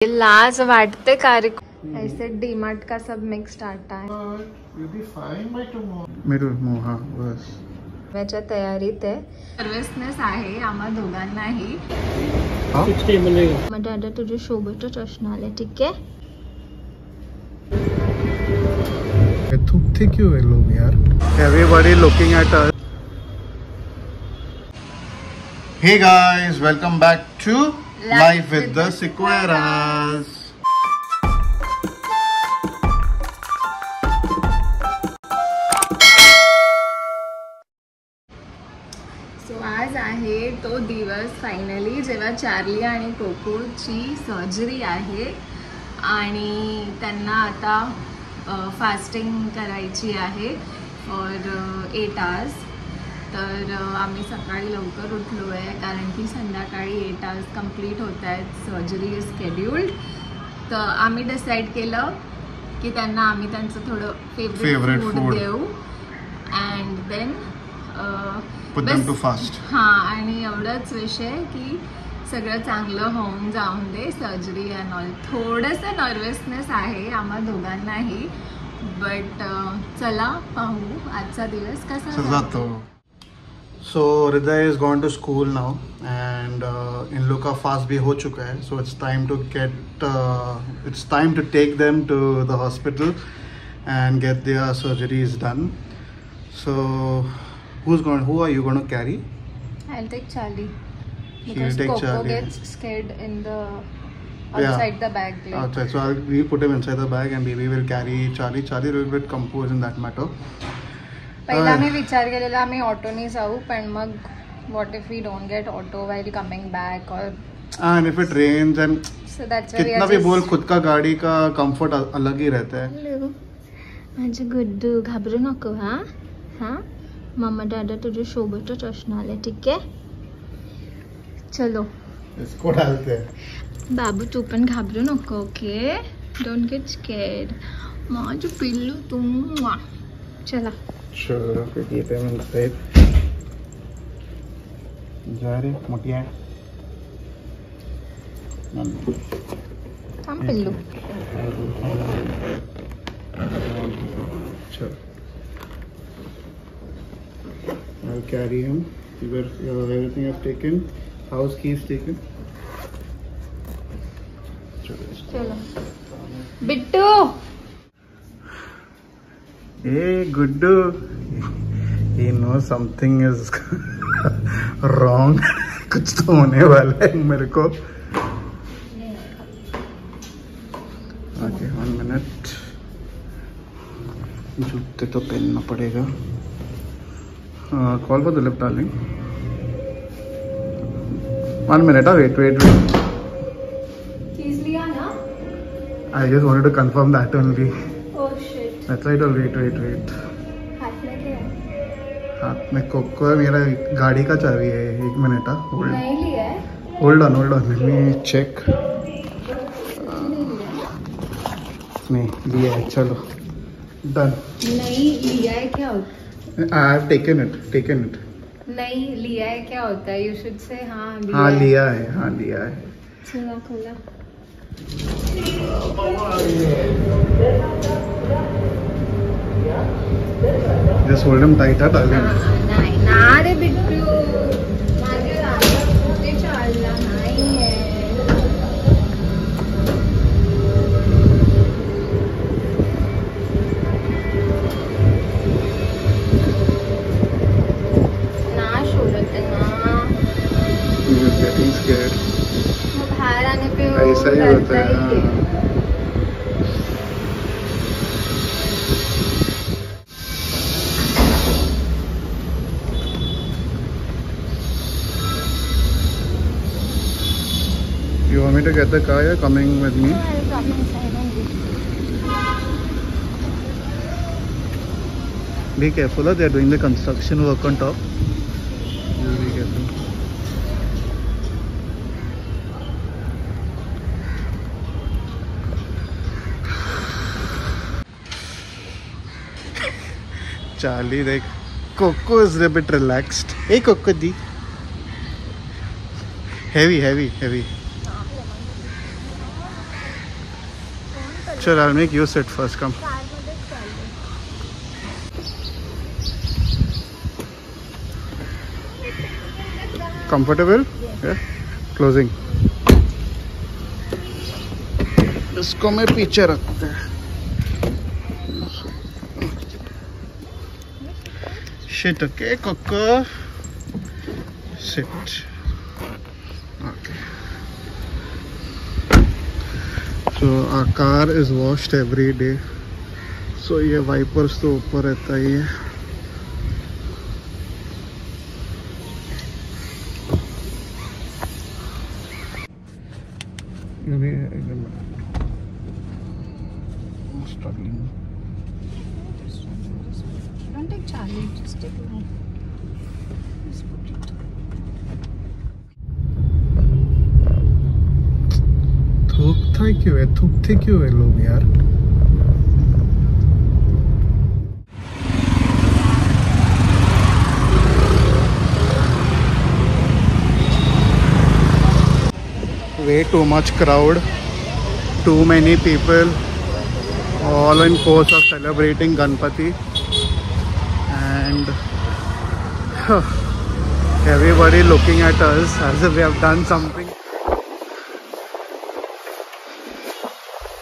लाज वाटते कार्य ऐसे डीमार्ट का सब मिक्स डाटा है. त्याच्या तयारीत आहे. नर्वसनेस आहे आम्हा दोघांनाही. मग दादा तुझे सोबतच असणार आहे. ठीक आहे. थुकते क्यों है लोग यार? Everybody looking at us. Hey guys, welcome back to Life with the Sequoias. सो आज आहे तो दिवस फायनली जेव्हा चार्ली आणि कोकोची सर्जरी आहे आणि त्यांना आता फास्टिंग करायची आहे फॉर 8 hours. तर आम्ही सकाळी लवकर उठलो आहे कारण की संध्याकाळी 8 hours कंप्लीट होत आहेत. Surgery is scheduled. तर आम्ही डिसाईड केलं की त्यांना आम्ही त्यांचं थोडं फेवरेट फूड देऊ and then Put them to fast. हां आणि एवढंच विषय की सगळं चांगलं होऊन जाऊन दे सर्जरी अँड ऑल. थोडंसं नर्वसनेस आहे आम्हा दोघांनाही बट चला पाहू आजचा दिवस कसा जातो. So Hriday is gone to school now and in लोग का फास्ट भी हो चुका है. So it's time to take them to the hospital and get their surgeries done. So who are you going to carry? I'll take Charlie She'll because take Coco Charlie. gets scared in the outside the bag. Outside. So we put him inside the bag and baby will carry Charlie. Charlie will be a bit composed in that matter. पहिला मी विचार केलेला आम्ही ऑटोने जाऊ पण मग what if we don't get auto while coming back और And if it rains and so that's why कितना भी बोल खुद का गाड़ी का कंफर्ट अलग ही रहता है. माझे गुड्डू घाबरू नको. हां मम्मा दादा तुझे सोबतच असणार आहे. ठीक आहे चलो इसको डालते हैं. बाबू तू पण घाबरू नको. Okay don't get scared. माझं पिल्लू तू. चला Sure, फिर ये पेमेंट पे जा रहे मोटिया थांब पिल्लू. Sure. I'll carry him. Everything I've taken. House keys taken. चलो Bittu. Hey, Guddu. He knows something is wrong. कुछ तो होने वाला है मेरे को. Okay, 1 minute. जूते तो पहनना पड़ेगा. Call for the lift, darling. 1 minute. Wait. Keys लिया ना? I just wanted to confirm that only. Oh shit. That's right. Wait. हाथ में क्या है? हाथ में कोको है. मेरा गाड़ी का चाबी है. 1 मिनट. नहीं लिया है. Hold on. Let me check. नहीं लिया है. चलो डन. नहीं लिया है क्या होता है? I have taken it. नहीं लिया है क्या होता है? यू शुड से हाँ लिया है. चला खोला. Just hold him tight, darling. नाही ना रे बिट्टू. माझे दादा कुठे चालला नाहीये. ना सोडत ना. He is getting scared. मग बाहेर आने पे ऐसा ही होता है. You want me to get the car? You're coming with me. Be careful, they are doing the construction work on top. You be careful. Charlie, like Coco is a bit relaxed. Hey Coco di. Heavy. चल, I'll make you sit first. Come. कारमध्येच चालले. Comfortable? Yeah. Closing. इसको मैं पीछे रखते हैं. Shit, okay, Coco. Sit. Okay. So our car is washed every day. So ये wipers तो ऊपर रहता ही है. Struggling. Don't take Charlie, just take me. Just put it. थूकते क्यों है लोग यार. Way too much crowd, too many people, all in course of celebrating Ganpati, and everybody looking at us as if we have done something.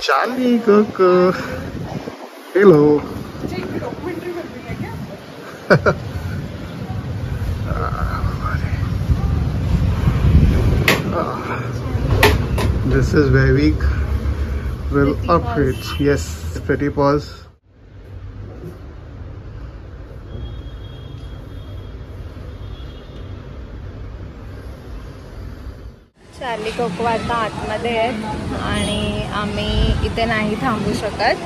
Charlie, Coco, hello. This is where we will upgrade. Yes, pretty pause. Charlie Coco आता आतमध्ये आहेत आणि आम्ही इथे नाही थांबू शकत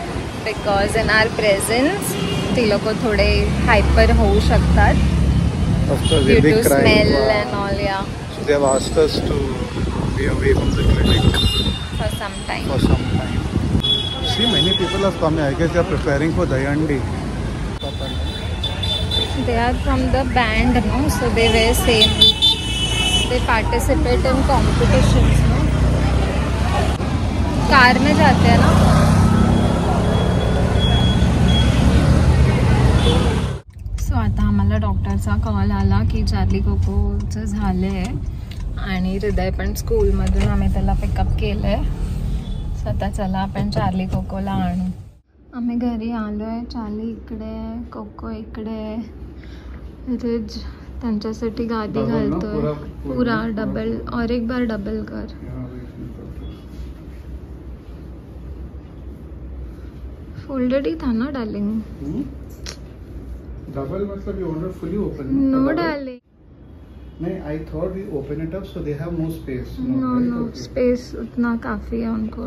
because in are presence ती लोक थोडे हायपर होऊ शकतात due to smell and all. या So they have asked us to be away from the clinic for some time. for some time. See, many people have come. I guess they are preparing for Dayandi. They are from the band, no? So they wear same. They participate in competitions, no? Car में जाते हैं ना. सो आता आम्हाला डॉक्टरचा call आला की Charlie कोकोचं झालं आहे आणि हृदय पण स्कूलमधून आम्ही त्याला पिकअप केलं आहे. सो आता चला आपण चार्ली कोकोला आणू. आम्ही घरी आलो आहे. चार्ली इकडे आहे, कोको इकडे आहे. रिज त्यांच्यासाठी गादी घालतोय पुरा डबल और एक बार डबल कर. फोल्डेड ही था ना डार्लिंग. Double मतलब you want to fully open? No darling. नहीं, I thought we open it up so they have more space. No right? No Okay. Space उतना काफी है उनको.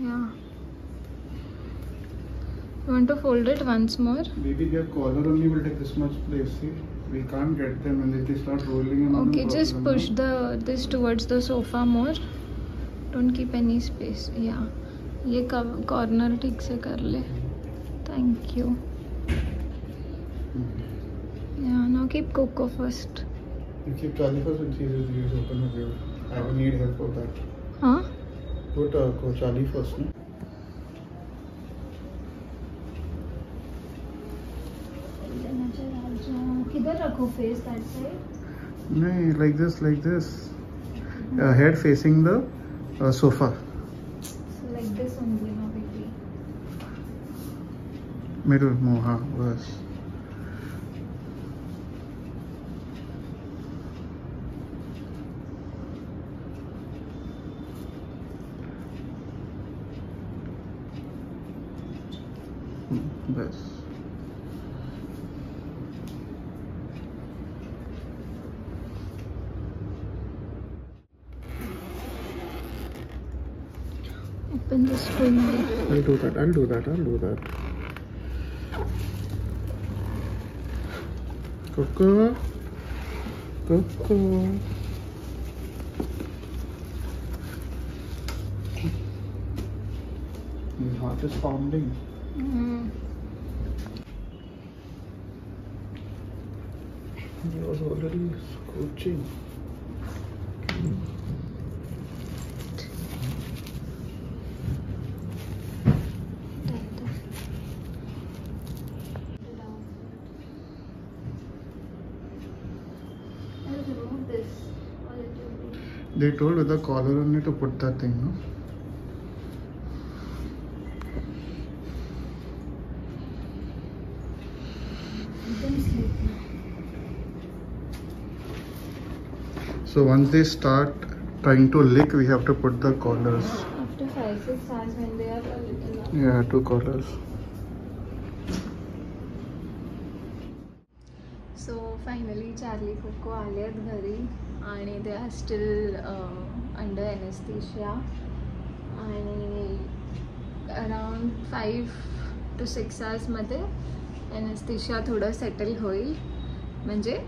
या you want to fold it once more? Maybe their collar only will take this much place. See, we can't get them and they start rolling. Okay, just push this towards the sofa more. Don't keep any space. Yeah, ये corner ठीक से कर ले. Thank you. Yeah, now keep Coco first. You keep Charlie first and see if you open the door. I will need help for that. Huh? Put Charlie first, no? किधर रखो face that side? No, like this. Head facing the sofa. So like this only, no baby. Middle, more, worse. Best. Open the screen. I'll do that. Coco. His heart is pounding. He was already scorching. They told with the collar only to put that thing, no? So once they start trying to lick, we have to put the collars. After 5-6 hours when they are a little. Yeah, 2 collars. So finally Charlie Coco आलेत घरी आणि they are still under anesthesia आणि around 5 to 6 hours मध्ये anesthesia थोडं settle होईल म्हणजे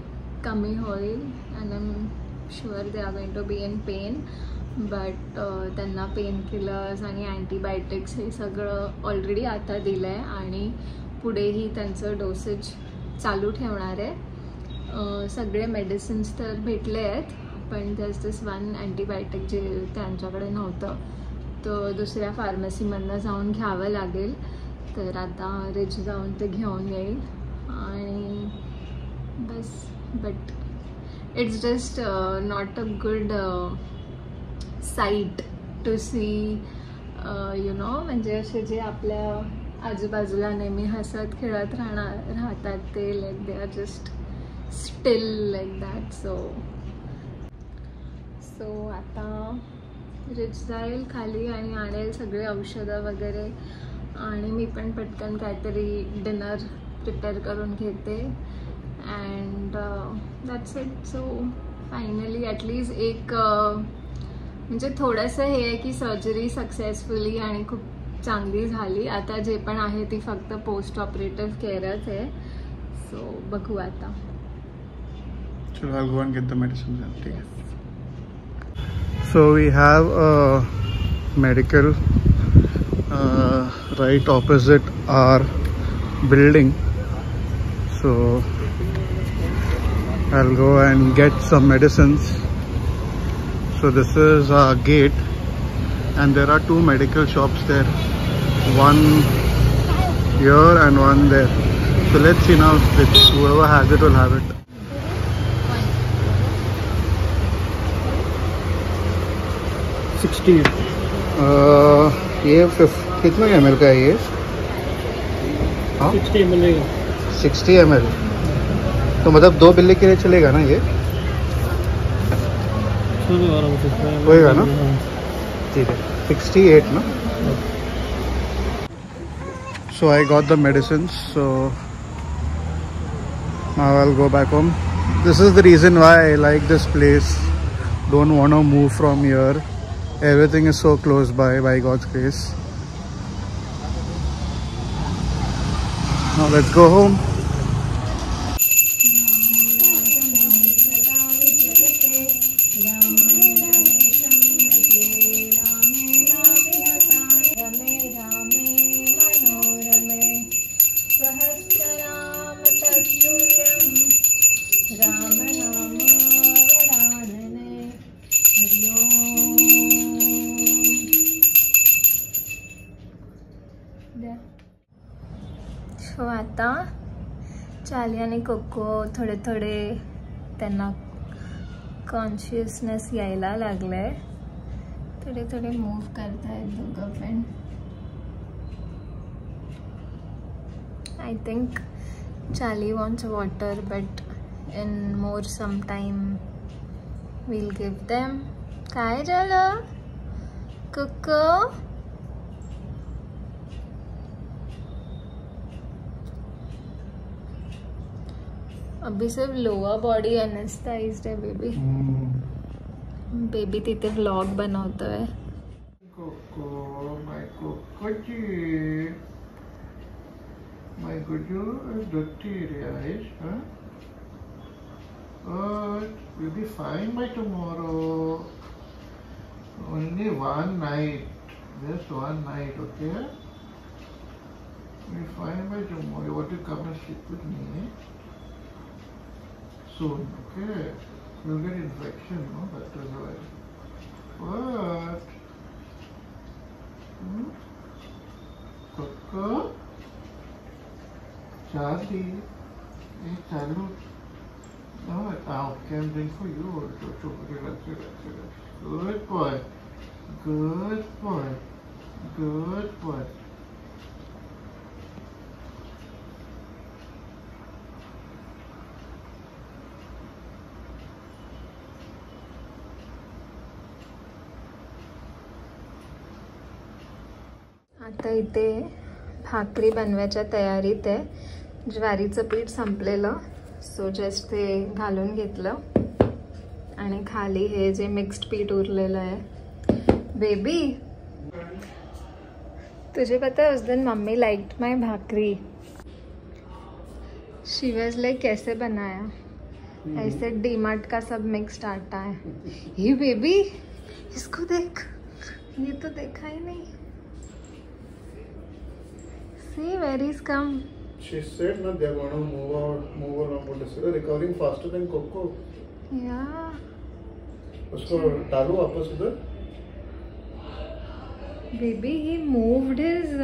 कमी होईल and I'm sure they are going to be in pain but त्यांना पेन किलर्स आणि अँटीबायोटिक्स हे सगळं ऑलरेडी आता दिलं आहे आणि पुढेही त्यांचं डोसेज चालू ठेवणार आहे सगळे मेडिसिन्स तर भेटले आहेत पण there's this one अँटीबायोटिक जे त्यांच्याकडे नव्हतं तो दुसऱ्या फार्मसीमधनं जाऊन घ्यावं लागेल तर आता रिच जाऊन ते घेऊन येईल आणि बस but it's just not a good sight to see you know म्हणजे असे जे आपल्या आजूबाजूला नेहमी हसत खेळत राहतात ते like they are just still like that so आता रिच जाईल खाली आणि आणेल सगळे औषधं वगैरे आणि मी पण पटकन काहीतरी डिनर प्रिपेअर करून घेते and that's it. So finally at least एक म्हणजे थोडंसं हे आहे की सर्जरी सक्सेसफुली आणि खूप चांगली झाली आता जे पण आहे ती फक्त पोस्ट ऑपरेटिव्ह केअरच आहे सो बघू आता So I'll go and get the medicines and take it. So we have a medical right opposite our building. So I'll go and get some medicines. So this is our gate and there are 2 medical shops there. One here and one there. So let's see now which whoever has it will have it. 60 ये कितना ml का है ये? 60 ml 60 ml तो मतलब 2 बिल्ली के लिए चलेगा ना ये? होएगा ना? ठीक है 68 ना? So I got the medicines, so now I'll go back home. This is the reason why I like this place. Don't want to move from here. Everything is so close by God's grace. Now let's go home. सो आता Charlie आणि cocoa थोडे थोडे त्यांना consciousness यायला लागलाय थोडे थोडे move करतायत दोघं पण I think Charlie wants water but in more some time will give them काय झालं कोको अभी सिर्फ लोअर बॉडी एनेस्थाइज्ड है बेबी बेबी तिथे व्लॉग बनवतोय Coco, my Cocoji, my Guju is dirty eyes, huh? But we'll be fine by tomorrow. Only one night, just one night, okay? We'll be fine by tomorrow. You want to come and sleep with me? Soon, okay? You'll get infection, no? That is why. What? Coco? Charlie? Hey, Chalu? No, I can bring for you. Relax. Good boy. Good boy. Good boy. आता इथे भाकरी बनवायच्या तयारीत आहे. ज्वारीचं पीठ संपलेलं, so just ते घालून घेतलं आणि खाली हे जे मिक्स्ड पीठ उरलेलं आहे. बेबी, तुझे पता है उस दिन mummy liked my bhakri. She was like कैसे बनाया, ऐसे डीमार्ट का सब मिक्स्ड आटा है. ये बेबी, इसको देख, ये तो देखा ही नहीं. See where he's come. She said no, they're going to move around. But they're recovering faster than Coco. Yeah. उसको डालो वापस उधर. Baby, he moved his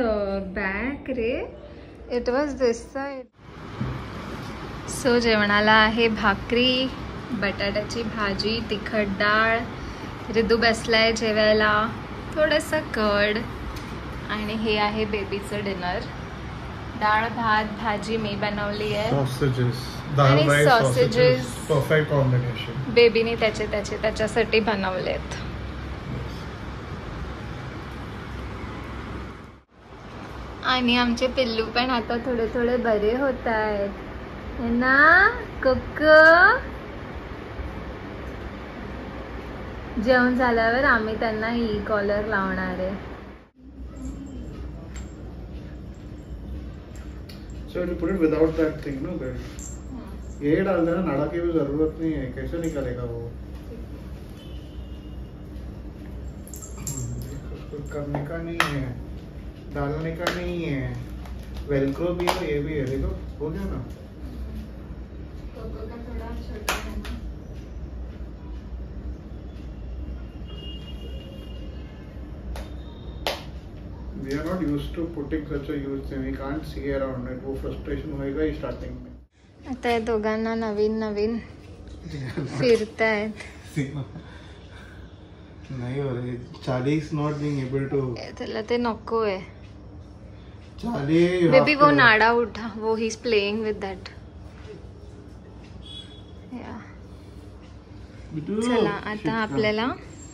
back रे. It was this side. So जेवणाला आहे भाकरी, बटाट्याची भाजी, तिखट डाळ. रिदू बसलाय जेवायला, थोडंसं कर्ड. आणि हे आहे बेबीचं डिनर. डाळ भात भाजी मी बनवली आहे. Sausages. आणि sausages. Perfect combination. बेबीने त्याच्यासाठी बनवलेत. आणि आमचे पिल्लू पण आता थोडे बरे होत आहेत ना कोको. जेवण झाल्यावर आम्ही त्यांना ई कॉलर लावणार आहे. So you put it without that thing, no? That ये डाल देना, नाड़ा की भी जरूरत नहीं है. कैसे निकालेगा वो? उसको करने का नहीं है, डालने का नहीं है. वेलक्रो भी है, ये भी है. देखो हो गया ना. कोको का थोड़ा छोटा है ना. We are not used to putting such a huge thing. We can't see around it. वो frustration होएगा ही starting में. आता या दोघांना नवीन फिरतायत. नहीं हो रही. Charlie is not being able to. त्याला ते नको आहे. Charlie. बेबी वो नाड़ा उठा, वो he is playing with that. या चला आता आपल्याला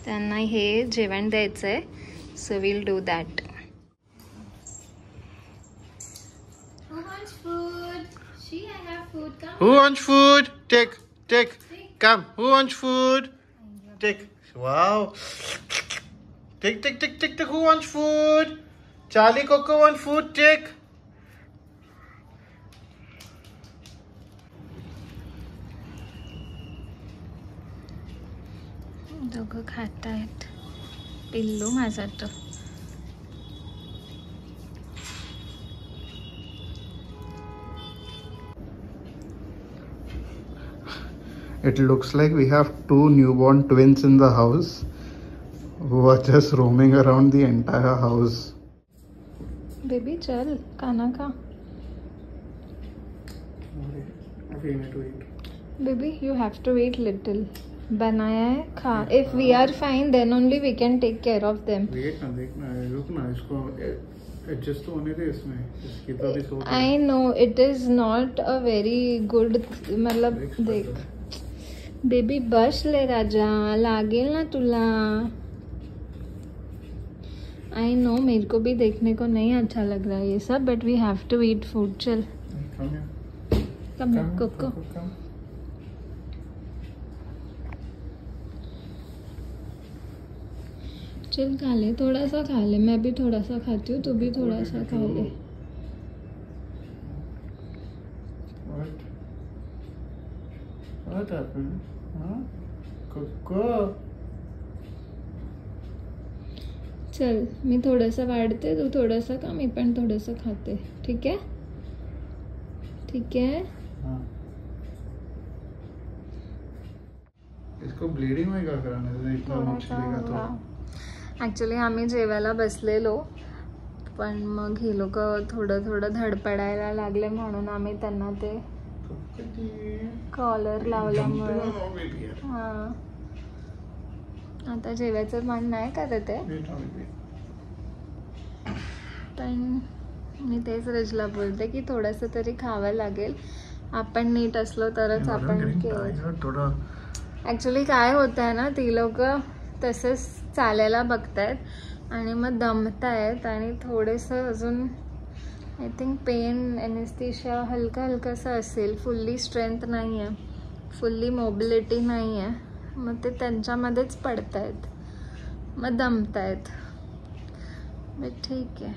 त्यांना हे जेवण द्यायचंय. So will do that. Who wants food? Take. Come. Who wants food? Take. Wow. Take. Who wants food? Charlie, Coco want food. Take. दोघं खात आहेत. पिल्लू माझा तो. It looks like we have two newborn twins in the house who are just roaming around the entire house. Baby चल खाना खा. Baby you have to eat little. बनाया है, खा. If we are fine then only we can take care of them. Wait ना, देखना, रुक ना, इसको एडजस्ट तो होने दे इसमें. इसकी तो भी so. I know it is not a very good. मतलब देख बेबी, बस ले राजा, लागेल ना तुला. आई नो मेरे को भी देखने को नहीं अच्छा लग रहा है ये सब, but we have to eat food. चल कम कोको. चल खा ले, थोड़ा सा खा ले. मैं भी थोड़ा सा खाती हूँ, तू भी थोड़ा सा खा ले. What happened? Huh? Coco. चल मी थोडंसं वाढते, तू थोडंसं खा, मी पण थोडंसं खाते. ठीक आहे. हाँ. इसको ब्लीडिंग में क्या कराना है? इतना मछलीगा तो. ॲक्च्युली आम्ही जेवायला बसलेलो, पण मग ही लोक थोडं धडपडायला लागले म्हणून आम्ही त्यांना ते कॉलर लावल्यामुळे. हा, आता जेवायचं मन नाही करत आहे, पण मी तेच रजला बोलते की थोडंसं तरी खावं लागेल. आपण नीट असलो तरच आपण थोडं. ॲक्च्युली काय होतं आहे ना, ती लोक तसंच चालायला बघतायत आणि मग दमतायत आणि थोडंसं अजून आय थिंक पेन एनेस्थेशिया हलका हलकासा असेल. फुल्ली स्ट्रेंथ नाही आहे, फुल्ली मोबिलिटी नाही आहे. मग ते त्यांच्यामध्येच पडतायत, मग दमतायत. बट ठीक आहे,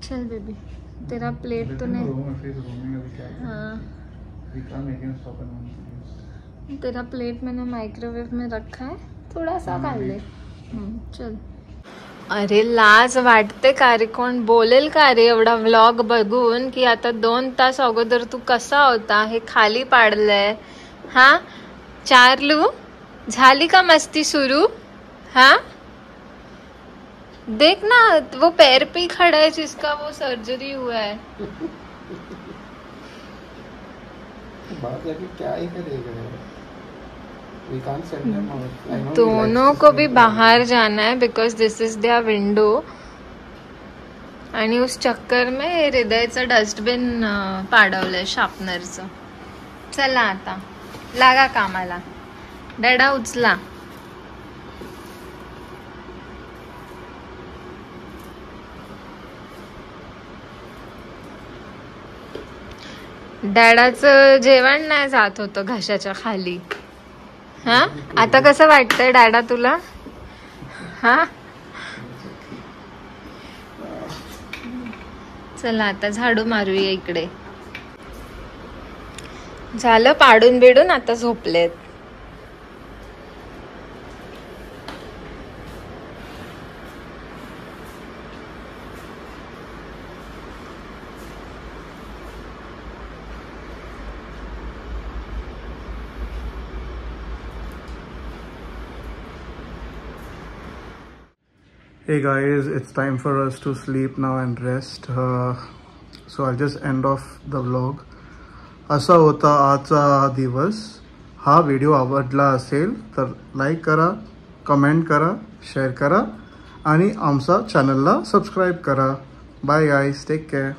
चल बेबी तेरा प्लेट तूने हाँ तेरा प्लेट मैंने माइक्रोवेव में रखा है, थोड़ा सा खा ले. चल. अरे लाज वाटते का रे? कोण बोलेल का रे एवढा व्लॉग बघून की आता 2 तास अगोदर तू कसा होता हे खाली पाडलंय. हा चार्लू, झाली का मस्ती सुरू? हाँ देख ना, वो पैर पे ही खड़ा है जिसका वो सर्जरी हुआ है. बात है कि क्या ही करेगा, we can't send them out. I know दोनों को भी बाहर जाना है because this is their window. आणि उस चक्कर में हृदयचं डस्टबिन पाडवलंय शार्पनरचं. चला आता लागा कामाला. डॅडा उचला. डॅडाचं जेवण नाही जात होतं घशाच्या खाली. हा आता कसं वाटतंय डॅडा तुला? हा चला आता झाडू मारूया इकडे. झालं पाडून बिडून, आता झोपलेत. Hey guys, it's time for us to sleep now and rest. So I'll just end off the vlog. असा होता आजचा दिवस. हा व्हिडिओ आवडला असेल तर लाईक करा, कमेंट करा, शेअर करा आणि आमचा चॅनलला सबस्क्राईब करा. Bye guys, take care.